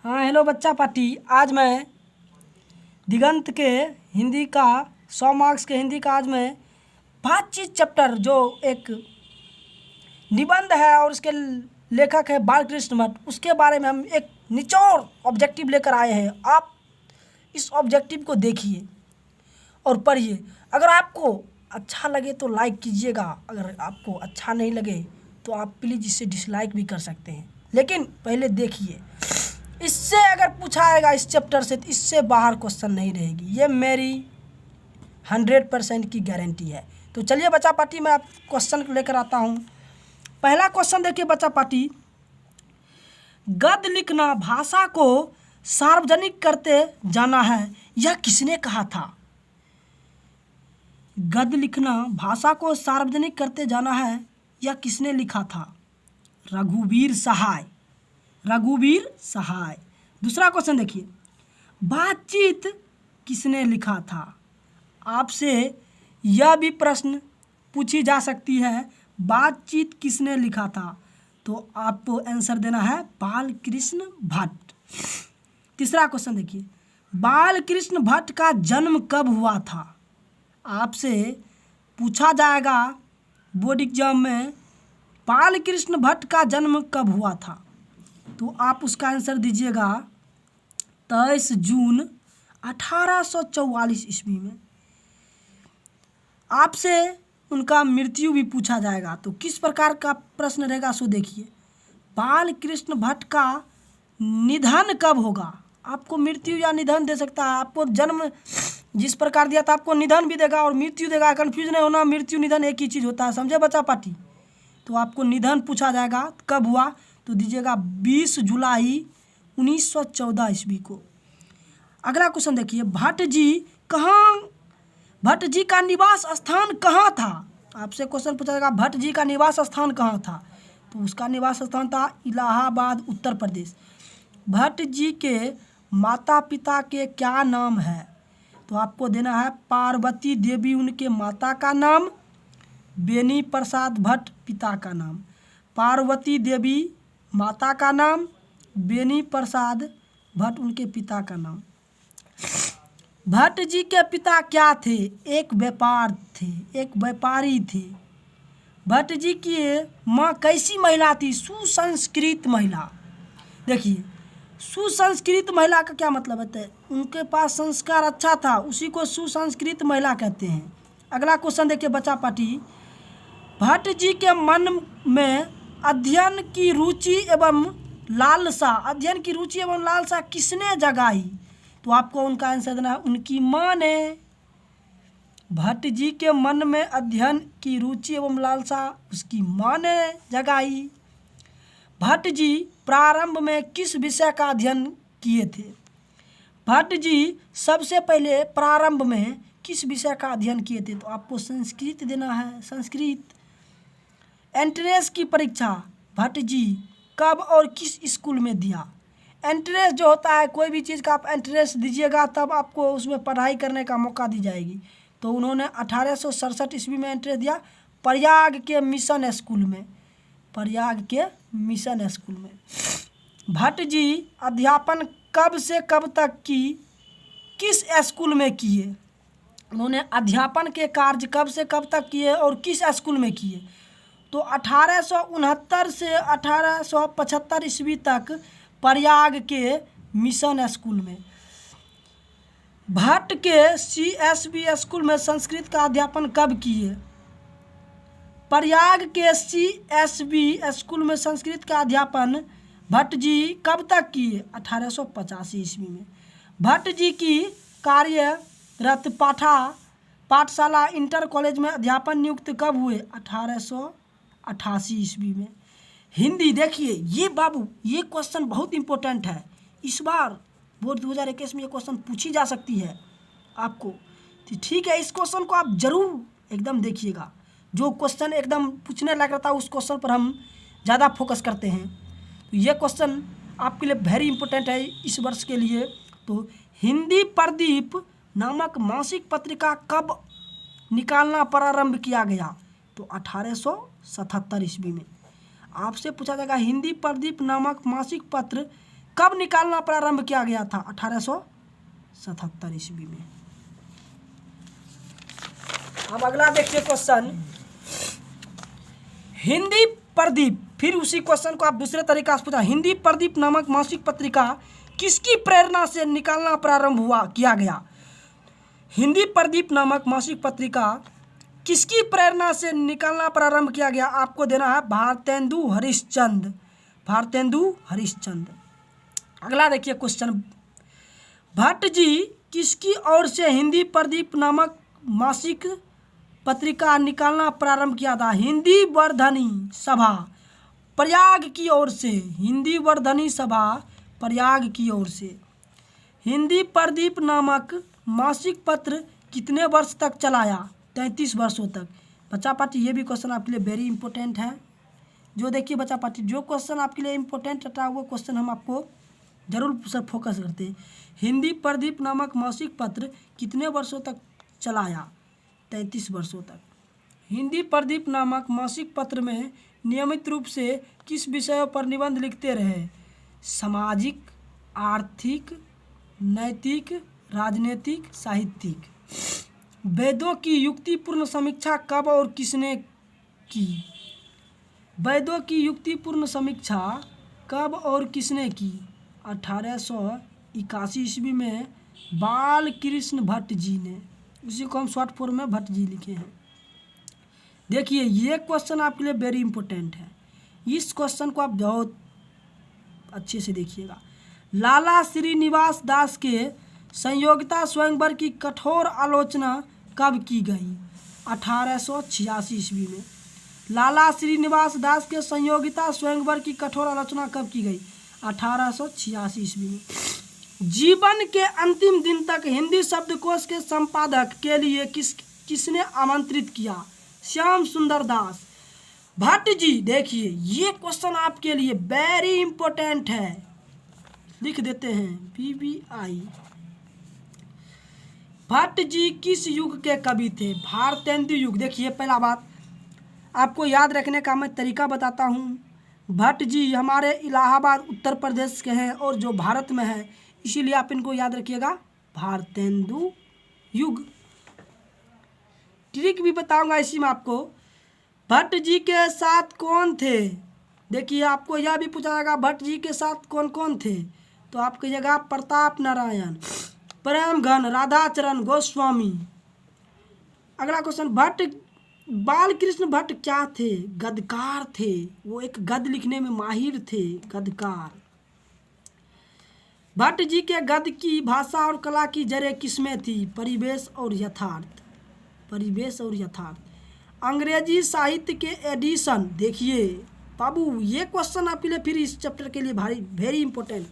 हाँ हेलो बच्चा पार्टी। आज मैं दिगंत के हिंदी का 100 मार्क्स के हिंदी का आज मैं बातचीत चैप्टर जो एक निबंध है और उसके लेखक है बालकृष्ण भट्ट, उसके बारे में हम एक निचोड़ ऑब्जेक्टिव लेकर आए हैं। आप इस ऑब्जेक्टिव को देखिए और पढ़िए। अगर आपको अच्छा लगे तो लाइक कीजिएगा, अगर आपको अच्छा नहीं लगे तो आप प्लीज़ इसे डिसलाइक भी कर सकते हैं, लेकिन पहले देखिए। इससे अगर पूछा आएगा इस चैप्टर से तो इससे बाहर क्वेश्चन नहीं रहेगी, ये मेरी 100% की गारंटी है। तो चलिए बच्चा पार्टी, मैं आप क्वेश्चन लेकर आता हूँ। पहला क्वेश्चन देखिए बच्चा पार्टी, गद्य लिखना भाषा को सार्वजनिक करते जाना है, यह किसने कहा था? गद्य लिखना भाषा को सार्वजनिक करते जाना है, यह किसने लिखा था? रघुवीर सहाय। रघुवीर सहाय। दूसरा क्वेश्चन देखिए, बातचीत किसने लिखा था? आपसे यह भी प्रश्न पूछी जा सकती है, बातचीत किसने लिखा था? तो आपको आंसर देना है बालकृष्ण भट्ट। तीसरा क्वेश्चन देखिए, बालकृष्ण भट्ट का जन्म कब हुआ था? आपसे पूछा जाएगा बोर्ड एग्जाम में, बालकृष्ण भट्ट का जन्म कब हुआ था? तो आप उसका आंसर दीजिएगा 23 जून 1844 ईस्वी में। आपसे उनका मृत्यु भी पूछा जाएगा, तो किस प्रकार का प्रश्न रहेगा सो देखिए। बालकृष्ण भट्ट का निधन कब होगा? आपको मृत्यु या निधन दे सकता है। आपको जन्म जिस प्रकार दिया था आपको निधन भी देगा और मृत्यु देगा, कन्फ्यूज नहीं होना, मृत्यु निधन एक ही चीज़ होता है, समझे बच्चा पार्टी। तो आपको निधन पूछा जाएगा कब हुआ, तो दीजिएगा 20 जुलाई 1914 ईस्वी को। अगला क्वेश्चन देखिए, भट्ट जी का निवास स्थान कहाँ था? आपसे क्वेश्चन पूछा जाएगा भट्ट जी का निवास स्थान कहाँ था? तो उसका निवास स्थान था इलाहाबाद, उत्तर प्रदेश। भट्ट जी के माता पिता के क्या नाम है? तो आपको देना है पार्वती देवी उनके माता का नाम, बेनी प्रसाद भट्ट पिता का नाम। पार्वती देवी माता का नाम, बेनी प्रसाद भट्ट उनके पिता का नाम। भट्ट जी के पिता क्या थे? एक व्यापारी थे। भट्ट जी की माँ कैसी महिला थी? सुसंस्कृत महिला। देखिए, सुसंस्कृत महिला का क्या मतलब है? उनके पास संस्कार अच्छा था, उसी को सुसंस्कृत महिला कहते हैं। अगला क्वेश्चन देखिए बच्चा पार्टी, भट्ट जी के मन में अध्ययन की रुचि एवं लालसा किसने जगाई? तो आपको उनका आंसर देना है उनकी माँ ने। भट्ट जी के मन में अध्ययन की रुचि एवं लालसा उसकी माँ ने जगाई। भट्ट जी प्रारंभ में किस विषय का अध्ययन किए थे? भट्ट जी सबसे पहले प्रारंभ में किस विषय का अध्ययन किए थे? तो आपको संस्कृत देना है, संस्कृत। एंट्रेंस की परीक्षा भट्ट जी कब और किस स्कूल में दिया? एंट्रेंस जो होता है, कोई भी चीज़ का आप एंट्रेंस दीजिएगा तब आपको उसमें पढ़ाई करने का मौका दी जाएगी। तो उन्होंने 1867 ईस्वी में एंट्रेंस दिया प्रयाग के मिशन स्कूल में। प्रयाग के मिशन स्कूल में। भट्ट जी अध्यापन कब से कब तक की किस स्कूल में किए? उन्होंने अध्यापन के कार्य कब से कब तक किए और किस स्कूल में किए? तो 1869 से 1875 ईस्वी तक प्रयाग के मिशन स्कूल में। भट्ट के CSB स्कूल में संस्कृत का अध्यापन कब किए? प्रयाग के CSB स्कूल में संस्कृत का अध्यापन भट्ट जी कब तक किए? 1885 ईस्वी में। भट्ट जी की कार्यरत पाठशाला इंटर कॉलेज में अध्यापन नियुक्त कब हुए? 1888 ईस्वी में। हिंदी देखिए, ये बाबू ये क्वेश्चन बहुत इंपॉर्टेंट है, इस बार बोर्ड 2021 में ये क्वेश्चन पूछी जा सकती है आपको। तो ठीक है, इस क्वेश्चन को आप जरूर एकदम देखिएगा। जो क्वेश्चन एकदम पूछने लायक रहता है उस क्वेश्चन पर हम ज़्यादा फोकस करते हैं। तो ये क्वेश्चन आपके लिए वेरी इंपॉर्टेंट है इस वर्ष के लिए। तो हिंदी प्रदीप नामक मासिक पत्रिका कब निकालना प्रारंभ किया गया? तो 1877 ईस्वी में। आपसे पूछा जाएगा हिंदी प्रदीप नामक मासिक पत्र कब निकालना प्रारंभ किया गया था? 1877 ईस्वी में। अब अगला देखिए क्वेश्चन, हिंदी प्रदीप, फिर उसी क्वेश्चन को आप दूसरे तरीका से पूछा। हिंदी प्रदीप नामक मासिक पत्रिका किसकी प्रेरणा से निकालना प्रारंभ किया गया? हिंदी प्रदीप नामक मासिक पत्रिका किसकी प्रेरणा से निकालना प्रारंभ किया गया? आपको देना है भारतेंदु हरिश्चंद्र, भारतेंदु हरिश्चंद्र। अगला देखिए क्वेश्चन, भट्ट जी किसकी ओर से हिंदी प्रदीप नामक मासिक पत्रिका निकालना प्रारंभ किया था? हिंदी वर्धनी सभा प्रयाग की ओर से, हिंदी वर्धनी सभा प्रयाग की ओर से। हिंदी प्रदीप नामक मासिक पत्र कितने वर्ष तक चलाया? 33 वर्षों तक। बच्चा पार्टी ये भी क्वेश्चन आपके लिए वेरी इंपॉर्टेंट है। जो देखिए बच्चा पार्टी, जो क्वेश्चन आपके लिए इंपॉर्टेंट रहता है वो क्वेश्चन हम आपको जरूर सर फोकस करते हैं। हिंदी प्रदीप नामक मासिक पत्र कितने वर्षों तक चलाया? 33 वर्षों तक। हिंदी प्रदीप नामक मासिक पत्र में नियमित रूप से किस विषयों पर निबंध लिखते रहे? सामाजिक, आर्थिक, नैतिक, राजनीतिक, साहित्यिक। वेदों की युक्तिपूर्ण समीक्षा कब और किसने की? वेदों की युक्तिपूर्ण समीक्षा कब और किसने की? 1881 ईस्वी में बाल कृष्ण भट्ट जी ने। उसी को हम शॉर्ट फॉर्म में भट्ट जी लिखे हैं। देखिए ये क्वेश्चन आपके लिए वेरी इंपॉर्टेंट है, इस क्वेश्चन को आप बहुत अच्छे से देखिएगा। लाला श्रीनिवास दास के संयोगिता स्वयंवर की कठोर आलोचना कब की गई? 1886 ईस्वी में। लाला श्रीनिवास दास के संयोगिता स्वयंवर की कठोर आलोचना कब की गई? 1886 ईस्वी में। जीवन के अंतिम दिन तक हिंदी शब्दकोश के संपादक के लिए किसने आमंत्रित किया? श्याम सुंदर दास। भट्ट जी, देखिए ये क्वेश्चन आपके लिए वेरी इंपॉर्टेंट है, लिख देते हैं BBI। भट्ट जी किस युग के कवि थे? भारतेंदु युग। देखिए पहला बात आपको याद रखने का मैं तरीका बताता हूँ। भट्ट जी हमारे इलाहाबाद उत्तर प्रदेश के हैं और जो भारत में है, इसीलिए आप इनको याद रखिएगा, भारतेंदु युग। ट्रिक भी बताऊंगा इसी में आपको। भट्ट जी के साथ कौन थे? देखिए आपको यह भी पूछा जाएगा भट्ट जी के साथ कौन कौन थे, तो आप कहिएगा प्रताप नारायण, प्रेमघन, राधाचरण गोस्वामी। अगला क्वेश्चन, भट्ट बालकृष्ण भट्ट क्या थे? गद्यकार थे, वो एक गद्य लिखने में माहिर थे, गद्यकार। भट्ट जी के गद्य की भाषा और कला की जड़ें किसमें थी? परिवेश और यथार्थ, परिवेश और यथार्थ। अंग्रेजी साहित्य के एडिशन, देखिए बाबू ये क्वेश्चन आपके लिए फिर इस चैप्टर के लिए भारी वेरी इंपॉर्टेंट,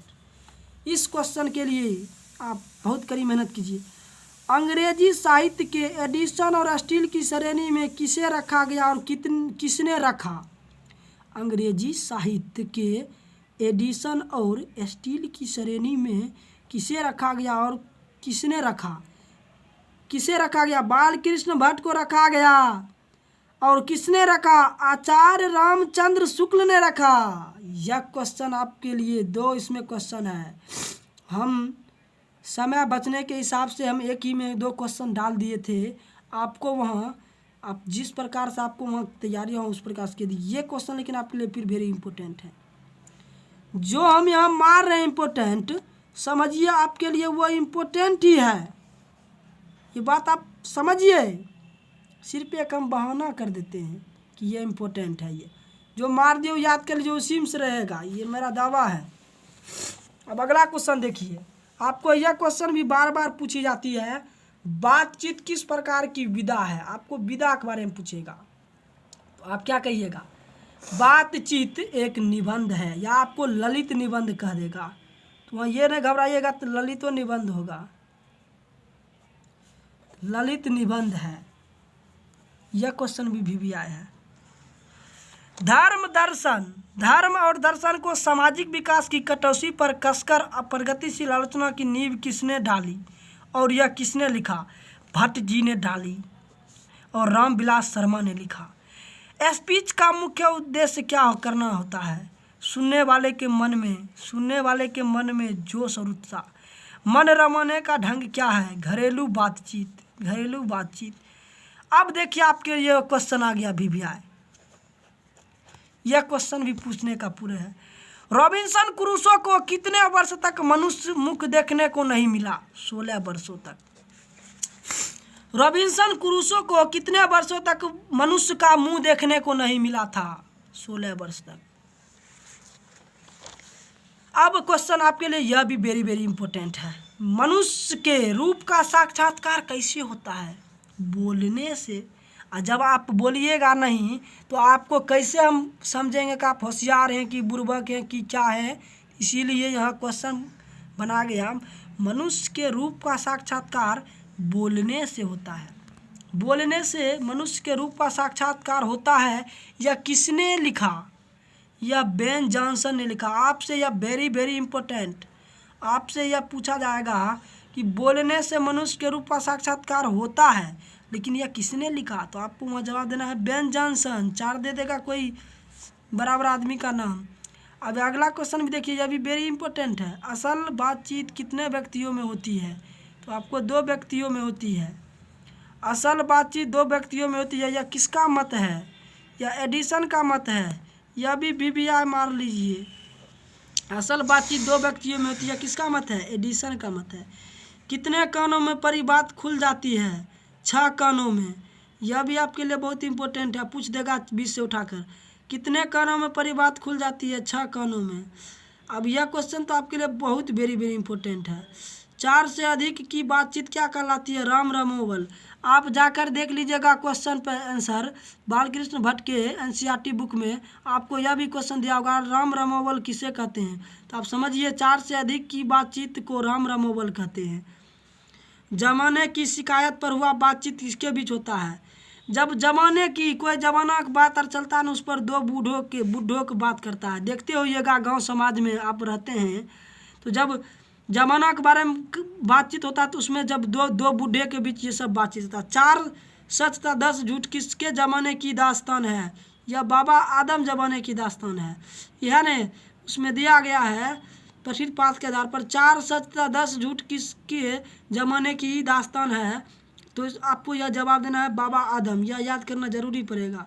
इस क्वेश्चन के लिए आप बहुत कड़ी मेहनत कीजिए। अंग्रेजी साहित्य के एडिशन और स्टील की श्रेणी में किसे रखा गया और किसने रखा? अंग्रेजी साहित्य के एडिशन और स्टील की श्रेणी में किसे रखा गया और किसने रखा? किसे रखा गया? बालकृष्ण भट्ट को रखा गया। और किसने रखा? आचार्य रामचंद्र शुक्ल ने रखा। यह क्वेश्चन आपके लिए दो इसमें क्वेश्चन है, हम समय बचने के हिसाब से हम एक ही में दो क्वेश्चन डाल दिए थे आपको वहाँ, आप जिस प्रकार से आपको वहाँ तैयारी हो उस प्रकार से दी ये क्वेश्चन, लेकिन आपके लिए फिर वेरी इंपॉर्टेंट है। जो हम यहाँ मार रहे हैं इम्पोर्टेंट, समझिए आपके लिए वो इम्पोर्टेंट ही है, ये बात आप समझिए। सिर्फ एक हम बहाना कर देते हैं कि ये इम्पोर्टेंट है, ये जो मार दिए याद कर लीजिए, उसी में से रहेगा, ये मेरा दावा है। अब अगला क्वेश्चन देखिए, आपको यह क्वेश्चन भी बार बार पूछी जाती है, बातचीत किस प्रकार की विधा है? आपको विधा के बारे में पूछेगा तो आप क्या कहिएगा? बातचीत एक निबंध है, या आपको ललित निबंध कह देगा, तो वहाँ ये नहीं घबराइएगा, तो ललितो निबंध होगा, ललित निबंध है। यह क्वेश्चन भी आया है। धर्म दर्शन, धर्म और दर्शन को सामाजिक विकास की कटौती पर कसकर अप्रगतिशील आलोचना की नींव किसने डाली और यह किसने लिखा? भट्ट जी ने डाली और रामविलास शर्मा ने लिखा। स्पीच का मुख्य उद्देश्य क्या करना होता है? सुनने वाले के मन में जोश और उत्साह। मन रमाने का ढंग क्या है? घरेलू बातचीत। अब देखिए आपके ये क्वेश्चन आ गया VVI, यह क्वेश्चन भी पूछने का पूरे है। रॉबिन्सन क्रूसो को कितने वर्ष तक मनुष्य मुख देखने को नहीं मिला? 16 वर्षों तक। रॉबिन्सन क्रूसो को कितने वर्षों तक मनुष्य का मुंह देखने को नहीं मिला था? 16 वर्ष तक। अब क्वेश्चन आपके लिए यह भी वेरी वेरी इंपॉर्टेंट है। मनुष्य के रूप का साक्षात्कार कैसे होता है? बोलने से। और जब आप बोलिएगा नहीं तो आपको कैसे हम समझेंगे कि आप होशियार हैं कि बुर्बक हैं कि क्या है? इसीलिए यह क्वेश्चन बना गया। मनुष्य के रूप का साक्षात्कार बोलने से होता है। बोलने से मनुष्य के रूप का साक्षात्कार होता है। यह किसने लिखा? यह बेन जॉनसन ने लिखा। आपसे यह वेरी वेरी इंपॉर्टेंट, आपसे यह पूछा जाएगा कि बोलने से मनुष्य के रूप का साक्षात्कार होता है, लेकिन यह किसने लिखा? तो आपको वहाँ जवाब देना है बेन जॉनसन। 4 दे देगा कोई बराबर आदमी का नाम। अब अगला क्वेश्चन भी देखिए, यह भी वेरी इंपॉर्टेंट है। असल बातचीत कितने व्यक्तियों में होती है? तो आपको 2 व्यक्तियों में होती है। असल बातचीत 2 व्यक्तियों में होती है। यह किसका मत है? यह एडिसन का मत है। यह भी VVI मार लीजिए। असल बातचीत 2 व्यक्तियों में होती है, किसका मत है? एडिसन का मत है। कितने कानों में परी बात खुल जाती है? 6 कानों में। यह भी आपके लिए बहुत इंपॉर्टेंट है, पूछ देगा 20 से उठाकर। कितने कानों में परी बात खुल जाती है? 6 कानों में। अब यह क्वेश्चन तो आपके लिए बहुत वेरी वेरी इंपॉर्टेंट है। 4 से अधिक की बातचीत क्या कहलाती है? राम रमोवल। आप जाकर देख लीजिएगा क्वेश्चन पर आंसर, बालकृष्ण भट्ट के NCERT बुक में आपको यह भी क्वेश्चन दिया होगा, राम रमोवल किसे कहते हैं? तो आप समझिए 4 से अधिक की बातचीत को राम रमोवल कहते हैं। जमाने की शिकायत पर हुआ बातचीत किसके बीच होता है? जब जमाने की कोई जमाना की बात और चलता है ना, उस पर 2 बूढ़ों की बात करता है। देखते होइएगा गांव समाज में आप रहते हैं तो जब जमाना के बारे में बातचीत होता है तो उसमें जब दो बूढ़े के बीच ये सब बातचीत होता है। 4 सच तथा 10 झूठ किसके ज़माने की दास्तान है? यह बाबा आदम ज़माने की दास्तान है। यह ने उसमें दिया गया है प्रसिद्ध पाठ के आधार पर 4 सच तथा 10 झूठ किसके ज़माने की दास्तान है? तो आपको यह जवाब देना है बाबा आदम। यह याद करना जरूरी पड़ेगा।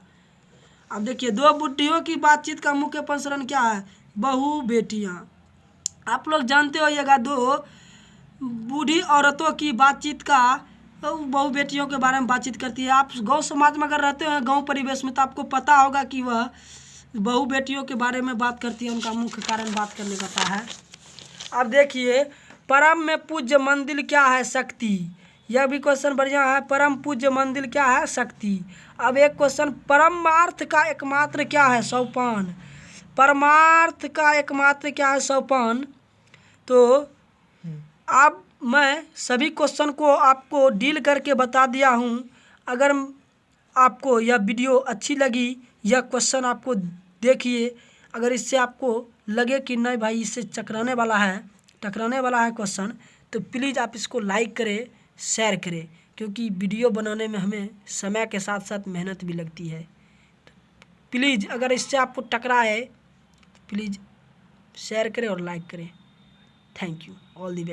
अब देखिए 2 बुढ़ियों की बातचीत का मुख्य प्रसरण क्या है? बहू बेटियाँ। आप लोग जानते होइएगा 2 बूढ़ी औरतों की बातचीत का बहू बेटियों के बारे में बातचीत करती है। आप गांव समाज में अगर रहते हैं गांव परिवेश में तो आपको पता होगा कि वह बहू बेटियों के बारे में बात करती है, उनका मुख्य कारण बात करने का है। अब देखिए परम में पूज्य मंदिर क्या है? शक्ति। यह भी क्वेश्चन बढ़िया है। परम पूज्य मंदिर क्या है? शक्ति। अब एक क्वेश्चन, परमार्थ का एकमात्र क्या है? सोपान। परमार्थ का एकमात्र क्या है? सोपान। तो अब मैं सभी क्वेश्चन को आपको डील करके बता दिया हूँ। अगर आपको यह वीडियो अच्छी लगी, यह क्वेश्चन आपको देखिए, अगर इससे आपको लगे कि नहीं भाई इससे टकराने वाला है क्वेश्चन, तो प्लीज़ आप इसको लाइक करें, शेयर करें, क्योंकि वीडियो बनाने में हमें समय के साथ साथ मेहनत भी लगती है। तो प्लीज़ अगर इससे आपको टकराए तो प्लीज़ शेयर करें और लाइक करें। Thank you, all the best.